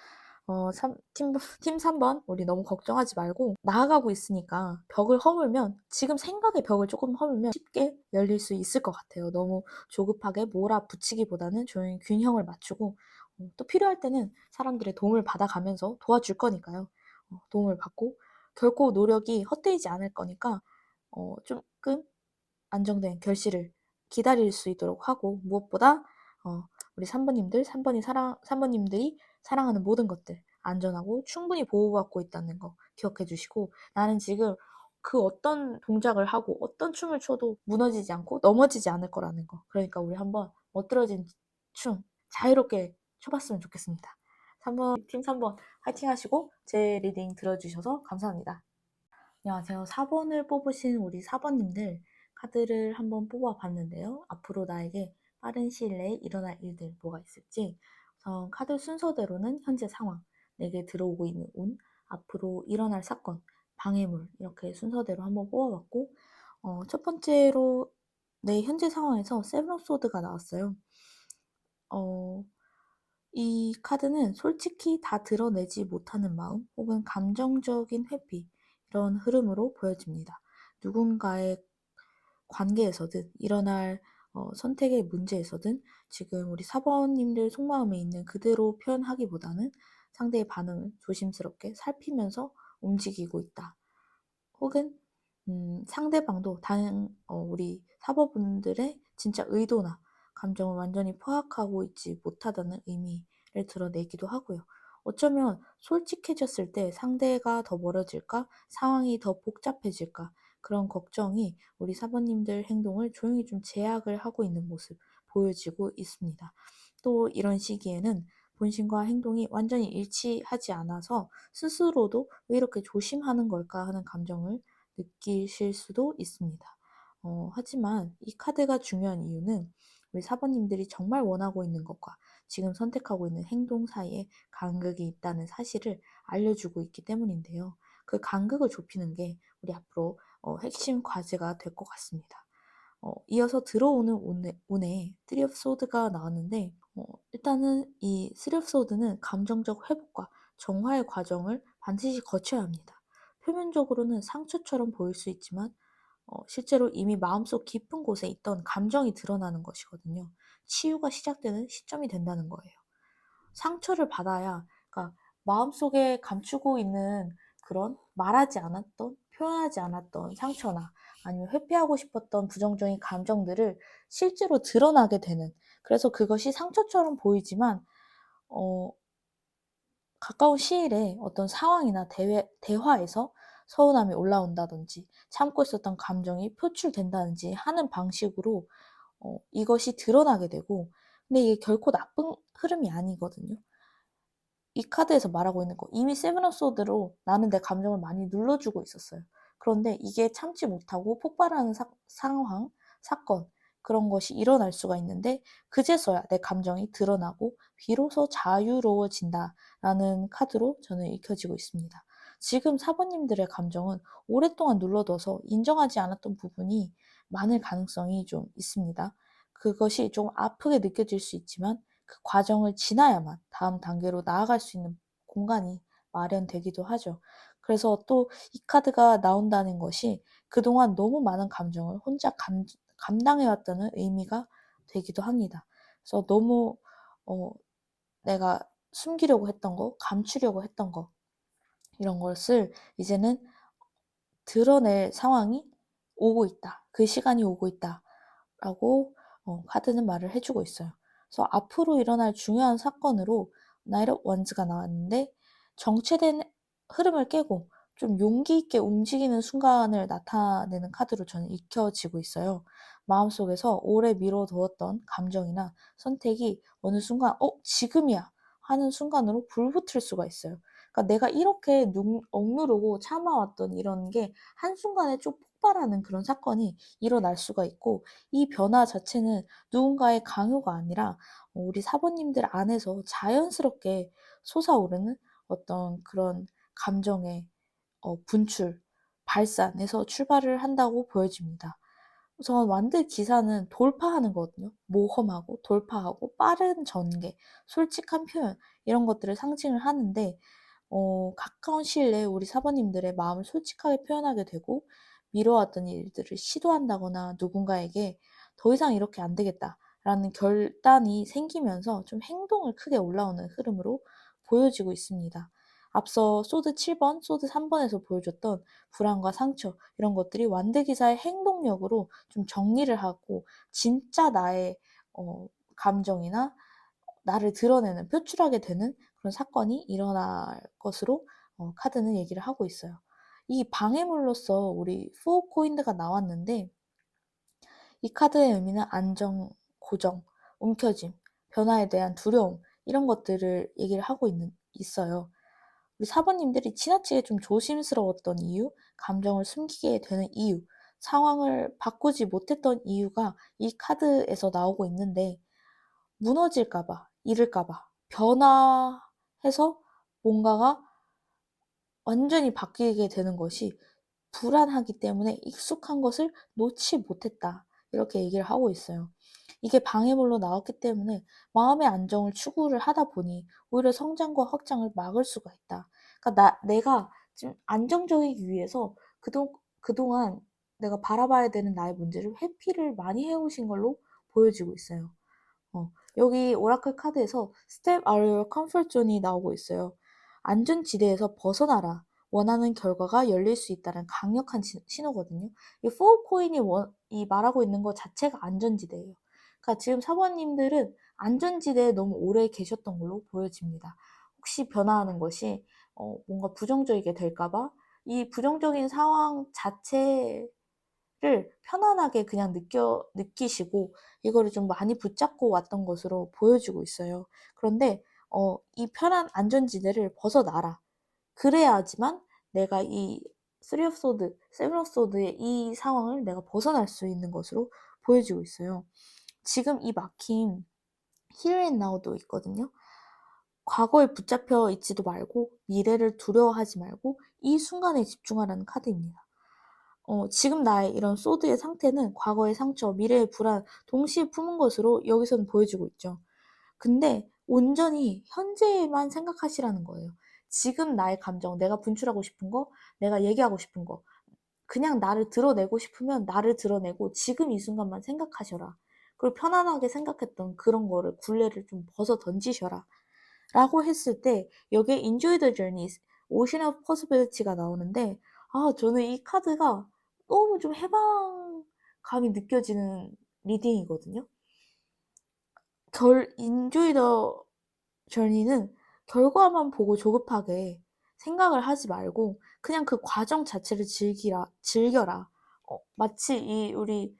팀 3번, 우리 너무 걱정하지 말고 나아가고 있으니까 벽을 허물면, 지금 생각의 벽을 조금 허물면 쉽게 열릴 수 있을 것 같아요. 너무 조급하게 몰아붙이기보다는 조용히 균형을 맞추고, 또 필요할 때는 사람들의 도움을 받아가면서 도와줄 거니까요. 도움을 받고, 결코 노력이 헛되지 않을 거니까, 조금 안정된 결실을 기다릴 수 있도록 하고, 무엇보다 우리 3번님들이 사랑하는 모든 것들 안전하고 충분히 보호받고 있다는 거 기억해 주시고, 나는 지금 그 어떤 동작을 하고 어떤 춤을 춰도 무너지지 않고 넘어지지 않을 거라는 거. 그러니까 우리 한번 멋들어진 춤 자유롭게 춰봤으면 좋겠습니다. 팀 3번 화이팅 하시고 제 리딩 들어주셔서 감사합니다. 안녕하세요. 4번을 뽑으신 우리 4번님들 카드를 한번 뽑아봤는데요. 앞으로 나에게 빠른 시일 내에 일어날 일들 뭐가 있을지, 우선 카드 순서대로는 현재 상황, 내게 들어오고 있는 운, 앞으로 일어날 사건, 방해물, 이렇게 순서대로 한번 뽑아봤고, 첫 번째로 내 현재 상황에서 세븐 오브 소드가 나왔어요. 이 카드는 솔직히 다 드러내지 못하는 마음 혹은 감정적인 회피, 이런 흐름으로 보여집니다. 누군가의 관계에서든 일어날 선택의 문제에서든 지금 우리 4번님들 속마음에 있는 그대로 표현하기보다는 상대의 반응을 조심스럽게 살피면서 움직이고 있다. 혹은 상대방도 우리 사버분들의 진짜 의도나 감정을 완전히 파악하고 있지 못하다는 의미를 드러내기도 하고요. 어쩌면 솔직해졌을 때 상대가 더 멀어질까, 상황이 더 복잡해질까, 그런 걱정이 우리 사모님들 행동을 조용히 좀 제약을 하고 있는 모습 보여지고 있습니다. 또 이런 시기에는 본심과 행동이 완전히 일치하지 않아서 스스로도 왜 이렇게 조심하는 걸까 하는 감정을 느끼실 수도 있습니다. 하지만 이 카드가 중요한 이유는 우리 사모님들이 정말 원하고 있는 것과 지금 선택하고 있는 행동 사이에 간극이 있다는 사실을 알려주고 있기 때문인데요. 그 간극을 좁히는 게 우리 앞으로 핵심 과제가 될 것 같습니다. 이어서 들어오는 운에 쓰리 오브 소드가 나왔는데, 일단은 이 쓰리 오브 소드는 감정적 회복과 정화의 과정을 반드시 거쳐야 합니다. 표면적으로는 상처처럼 보일 수 있지만 실제로 이미 마음속 깊은 곳에 있던 감정이 드러나는 것이거든요. 치유가 시작되는 시점이 된다는 거예요. 상처를 받아야, 그러니까 마음속에 감추고 있는 그런 말하지 않았던, 표현하지 않았던 상처나 아니면 회피하고 싶었던 부정적인 감정들을 실제로 드러나게 되는, 그래서 그것이 상처처럼 보이지만 가까운 시일에 어떤 상황이나 대화에서 서운함이 올라온다든지 참고 있었던 감정이 표출된다든지 하는 방식으로 이것이 드러나게 되고, 근데 이게 결코 나쁜 흐름이 아니거든요. 이 카드에서 말하고 있는 거, 이미 세븐 오브 소드로 나는 내 감정을 많이 눌러주고 있었어요. 그런데 이게 참지 못하고 폭발하는 상황, 사건, 그런 것이 일어날 수가 있는데 그제서야 내 감정이 드러나고 비로소 자유로워진다라는 카드로 저는 읽혀지고 있습니다. 지금 사모님들의 감정은 오랫동안 눌러둬서 인정하지 않았던 부분이 많을 가능성이 좀 있습니다. 그것이 좀 아프게 느껴질 수 있지만 그 과정을 지나야만 다음 단계로 나아갈 수 있는 공간이 마련되기도 하죠. 그래서 또 이 카드가 나온다는 것이 그동안 너무 많은 감정을 혼자 감당해 왔다는 의미가 되기도 합니다. 그래서 너무 내가 숨기려고 했던 거, 감추려고 했던 거, 이런 것을 이제는 드러낼 상황이 오고 있다. 그 시간이 오고 있다라고 카드는 말을 해주고 있어요. 그래서 앞으로 일어날 중요한 사건으로 나이트 원즈가 나왔는데, 정체된 흐름을 깨고 좀 용기 있게 움직이는 순간을 나타내는 카드로 저는 읽혀지고 있어요. 마음속에서 오래 미뤄두었던 감정이나 선택이 어느 순간 지금이야 하는 순간으로 불붙을 수가 있어요. 그러니까 내가 이렇게 억누르고 참아왔던 이런 게 한순간에 좀 폭발하는 그런 사건이 일어날 수가 있고, 이 변화 자체는 누군가의 강요가 아니라 우리 사부님들 안에서 자연스럽게 솟아오르는 어떤 그런 감정의 분출, 발산에서 출발을 한다고 보여집니다. 우선 완드 기사는 돌파하는 거거든요. 모험하고 돌파하고 빠른 전개, 솔직한 표현, 이런 것들을 상징을 하는데, 가까운 시일 내에 우리 사부님들의 마음을 솔직하게 표현하게 되고, 미뤄왔던 일들을 시도한다거나 누군가에게 더 이상 이렇게 안 되겠다라는 결단이 생기면서 좀 행동을 크게 올라오는 흐름으로 보여지고 있습니다. 앞서 소드 7번, 소드 3번에서 보여줬던 불안과 상처, 이런 것들이 완드 기사의 행동력으로 좀 정리를 하고 진짜 나의 감정이나 나를 드러내는, 표출하게 되는 그런 사건이 일어날 것으로 카드는 얘기를 하고 있어요. 이 방해물로서 우리 4 코인드가 나왔는데, 이 카드의 의미는 안정, 고정, 움켜짐, 변화에 대한 두려움, 이런 것들을 얘기를 하고 있어요. 우리 사부님들이 지나치게 좀 조심스러웠던 이유, 감정을 숨기게 되는 이유, 상황을 바꾸지 못했던 이유가 이 카드에서 나오고 있는데, 무너질까 봐, 잃을까 봐, 변화해서 뭔가가 완전히 바뀌게 되는 것이 불안하기 때문에 익숙한 것을 놓지 못했다, 이렇게 얘기를 하고 있어요. 이게 방해물로 나왔기 때문에 마음의 안정을 추구를 하다 보니 오히려 성장과 확장을 막을 수가 있다. 그러니까 내가 지금 안정적이기 위해서 그동안 내가 바라봐야 되는 나의 문제를 회피를 많이 해오신 걸로 보여지고 있어요. 여기 오라클 카드에서 Step out of your comfort zone이 나오고 있어요. 안전지대에서 벗어나라. 원하는 결과가 열릴 수 있다는 강력한 신호거든요. 이 4 코인이 이 말하고 있는 것 자체가 안전지대예요. 그러니까 지금 사모님들은 안전지대에 너무 오래 계셨던 걸로 보여집니다. 혹시 변화하는 것이 뭔가 부정적이게 될까봐 이 부정적인 상황 자체를 편안하게 그냥 느끼시고 이거를 좀 많이 붙잡고 왔던 것으로 보여지고 있어요. 그런데 이 편한 안전지대를 벗어나라. 그래야지만 내가 이 Three of Swords, Seven of Swords의 이 상황을 내가 벗어날 수 있는 것으로 보여지고 있어요. 지금 이 막힘 Here and Now도 있거든요. 과거에 붙잡혀 있지도 말고 미래를 두려워하지 말고 이 순간에 집중하라는 카드입니다. 지금 나의 이런 소드의 상태는 과거의 상처, 미래의 불안 동시에 품은 것으로 여기서는 보여지고 있죠. 근데 온전히 현재에만 생각하시라는 거예요. 지금 나의 감정, 내가 분출하고 싶은 거, 내가 얘기하고 싶은 거, 그냥 나를 드러내고 싶으면 나를 드러내고 지금 이 순간만 생각하셔라. 그리고 편안하게 생각했던 그런 거를 굴레를 좀 벗어 던지셔라. 라고 했을 때 여기에 Enjoy the Journey, Ocean of Possibility가 나오는데, 저는 이 카드가 너무 좀 해방감이 느껴지는 리딩이거든요. Enjoy the Journey는 결과만 보고 조급하게 생각을 하지 말고 그냥 그 과정 자체를 즐겨라. 마치 이 우리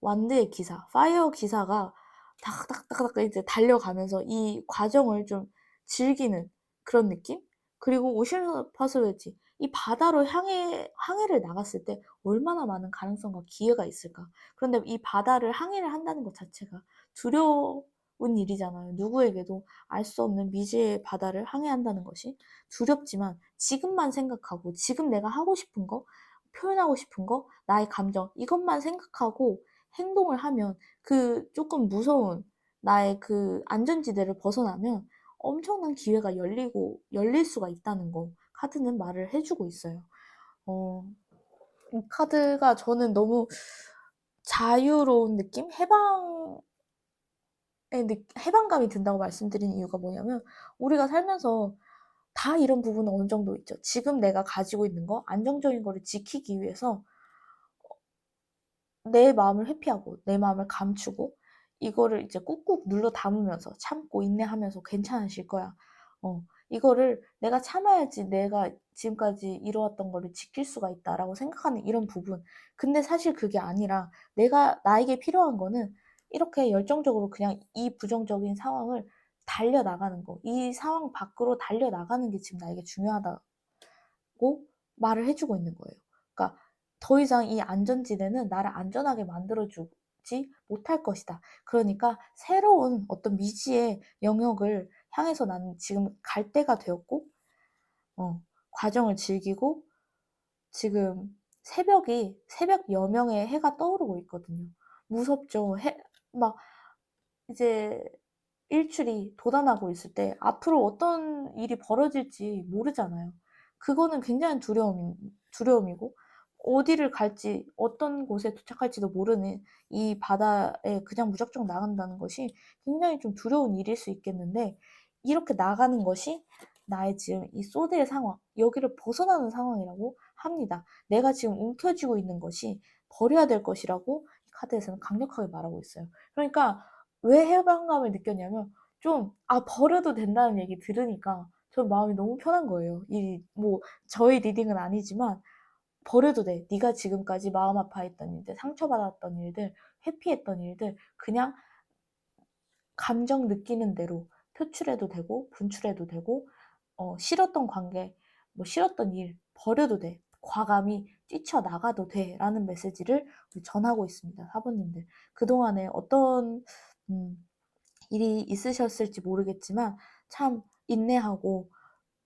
완드의 기사, 파이어 기사가 다닥다닥다닥 이제 달려가면서 이 과정을 좀 즐기는 그런 느낌? 그리고 오션 파서웨지, 이 바다로 항해를 나갔을 때 얼마나 많은 가능성과 기회가 있을까? 그런데 이 바다를 항해를 한다는 것 자체가 두려운 일이잖아요. 누구에게도 알 수 없는 미지의 바다를 항해한다는 것이 두렵지만 지금만 생각하고 지금 내가 하고 싶은 거, 표현하고 싶은 거, 나의 감정, 이것만 생각하고 행동을 하면 그 조금 무서운 나의 그 안전지대를 벗어나면 엄청난 기회가 열릴 수가 있다는 거. 카드는 말을 해주고 있어요. 이 카드가 저는 너무 자유로운 느낌? 해방감이 든다고 말씀드린 이유가 뭐냐면, 우리가 살면서 다 이런 부분은 어느 정도 있죠. 지금 내가 가지고 있는 거, 안정적인 거를 지키기 위해서 내 마음을 회피하고 내 마음을 감추고 이거를 이제 꾹꾹 눌러 담으면서 참고 인내하면서 "괜찮아질 거야. 이거를 내가 참아야지 내가 지금까지 이뤄왔던 거를 지킬 수가 있다."라고 생각하는 이런 부분. 근데 사실 그게 아니라 나에게 필요한 거는 이렇게 열정적으로 그냥 이 부정적인 상황을 달려나가는 거. 이 상황 밖으로 달려나가는 게 지금 나에게 중요하다고 말을 해 주고 있는 거예요. 그러니까 더 이상 이 안전지대는 나를 안전하게 만들어 주지 못할 것이다. 그러니까 새로운 어떤 미지의 영역을 향해서 나는 지금 갈 때가 되었고, 과정을 즐기고, 지금 새벽 여명의 해가 떠오르고 있거든요. 무섭죠. 막 이제 일출이 돋아나고 있을 때 앞으로 어떤 일이 벌어질지 모르잖아요. 그거는 굉장한 두려움이고, 어디를 갈지 어떤 곳에 도착할지도 모르는 이 바다에 그냥 무작정 나간다는 것이 굉장히 좀 두려운 일일 수 있겠는데, 이렇게 나가는 것이 나의 지금 이 쏘대의 상황, 여기를 벗어나는 상황이라고 합니다. 내가 지금 움켜쥐고 있는 것이 버려야 될 것이라고 이 카드에서는 강력하게 말하고 있어요. 그러니까 왜 해방감을 느꼈냐면, 버려도 된다는 얘기 들으니까 전 마음이 너무 편한 거예요. 저의 리딩은 아니지만, 버려도 돼. 네가 지금까지 마음 아파했던 일들, 상처받았던 일들, 회피했던 일들, 그냥 감정 느끼는 대로 표출해도 되고, 분출해도 되고, 싫었던 관계, 싫었던 일, 버려도 돼. 과감히 뛰쳐나가도 돼. 라는 메시지를 전하고 있습니다. 사부님들. 그동안에 어떤, 음, 일이 있으셨을지 모르겠지만 참 인내하고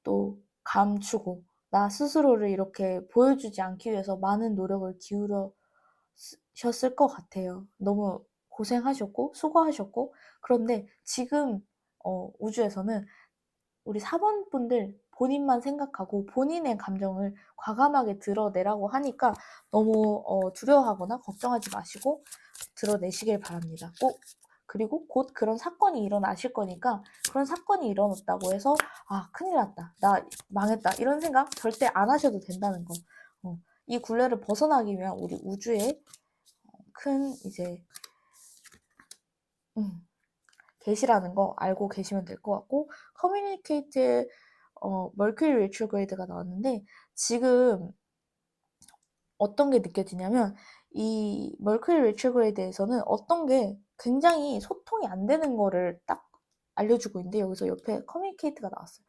또 감추고 나 스스로를 이렇게 보여주지 않기 위해서 많은 노력을 기울여셨을 것 같아요. 너무 고생하셨고 수고하셨고, 그런데 지금 우주에서는 우리 사번분들 본인만 생각하고 본인의 감정을 과감하게 드러내라고 하니까 너무 두려워하거나 걱정하지 마시고 드러내시길 바랍니다. 그리고 곧 그런 사건이 일어나실 거니까, 그런 사건이 일어났다고 해서 큰일 났다, 나 망했다, 이런 생각 절대 안 하셔도 된다는 거. 이 굴레를 벗어나기 위한 우리 우주의 큰 이제 계시라는 거 알고 계시면 될 것 같고, 커뮤니케이트 멀큐리 리트로그레이드가 나왔는데, 지금 어떤 게 느껴지냐면, 이 멀큐리 리트로그레이드에서는 어떤 게 굉장히 소통이 안 되는 거를 딱 알려주고 있는데, 여기서 옆에 커뮤니케이트가 나왔어요.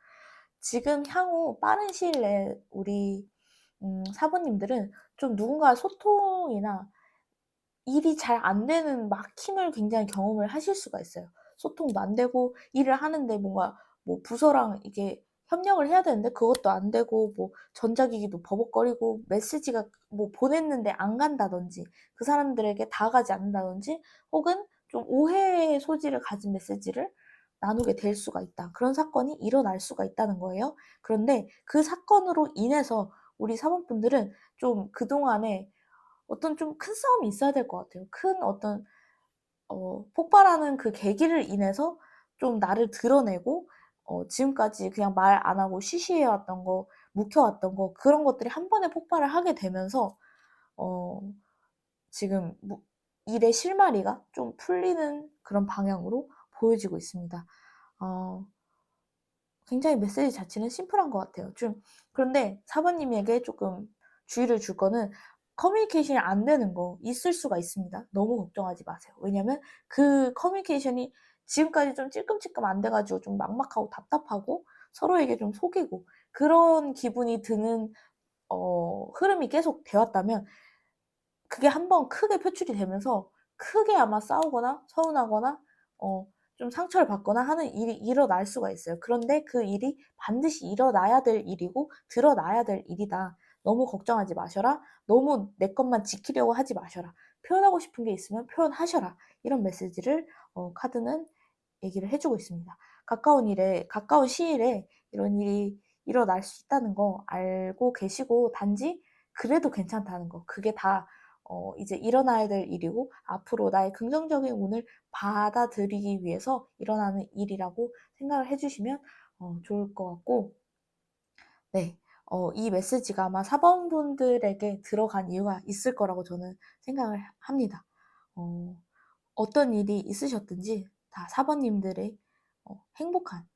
지금 향후 빠른 시일 내에 우리 사부님들은 좀 누군가 소통이나 일이 잘 안 되는 막힘을 굉장히 경험을 하실 수가 있어요. 소통도 안 되고, 일을 하는데 뭔가 부서랑 이게 협력을 해야 되는데 그것도 안 되고, 전자기기도 버벅거리고, 메시지가 보냈는데 안 간다든지, 그 사람들에게 닿아가지 않는다든지, 혹은 좀 오해의 소지를 가진 메시지를 나누게 될 수가 있다. 그런 사건이 일어날 수가 있다는 거예요. 그런데 그 사건으로 인해서 우리 사모분들은 좀 그동안에 어떤 좀 큰 싸움이 있어야 될 것 같아요. 큰 어떤 폭발하는 그 계기를 인해서 좀 나를 드러내고, 지금까지 그냥 말 안 하고 쉬쉬해 왔던 거, 묵혀 왔던 거, 그런 것들이 한 번에 폭발을 하게 되면서 어 지금 일의 실마리가 좀 풀리는 그런 방향으로 보여지고 있습니다. 어 굉장히 메시지 자체는 심플한 것 같아요. 그런데 사부님에게 조금 주의를 줄 거는, 커뮤니케이션이 안 되는 거 있을 수가 있습니다. 너무 걱정하지 마세요. 왜냐면 그 커뮤니케이션이 지금까지 좀 찔끔찔끔 안 돼 가지고 좀 막막하고 답답하고 서로에게 좀 속이고 그런 기분이 드는 흐름이 계속 되어 왔다면, 그게 한 번 크게 표출이 되면서 크게 아마 싸우거나 서운하거나 어 좀 상처를 받거나 하는 일이 일어날 수가 있어요. 그런데 그 일이 반드시 일어나야 될 일이고 드러나야 될 일이다. 너무 걱정하지 마셔라. 너무 내 것만 지키려고 하지 마셔라. 표현하고 싶은 게 있으면 표현하셔라. 이런 메시지를 카드는 얘기를 해 주고 있습니다. 가까운 시일에 이런 일이 일어날 수 있다는 거 알고 계시고 단지 그래도 괜찮다는 거 그게 다 이제 일어나야 될 일이고 앞으로 나의 긍정적인 운을 받아들이기 위해서 일어나는 일이라고 생각을 해 주시면 좋을 것 같고 네. 이 메시지가 아마 사범분들에게 들어간 이유가 있을 거라고 저는 생각을 합니다. 어 어떤 일이 있으셨든지 다 사범님들의 행복한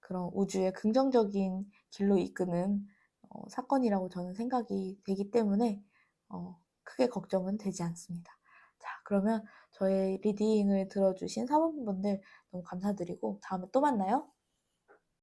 그런 우주의 긍정적인 길로 이끄는 사건이라고 저는 생각이 되기 때문에 크게 걱정은 되지 않습니다. 자 그러면 저의 리딩을 들어 주신 사범분들 너무 감사드리고 다음에 또 만나요.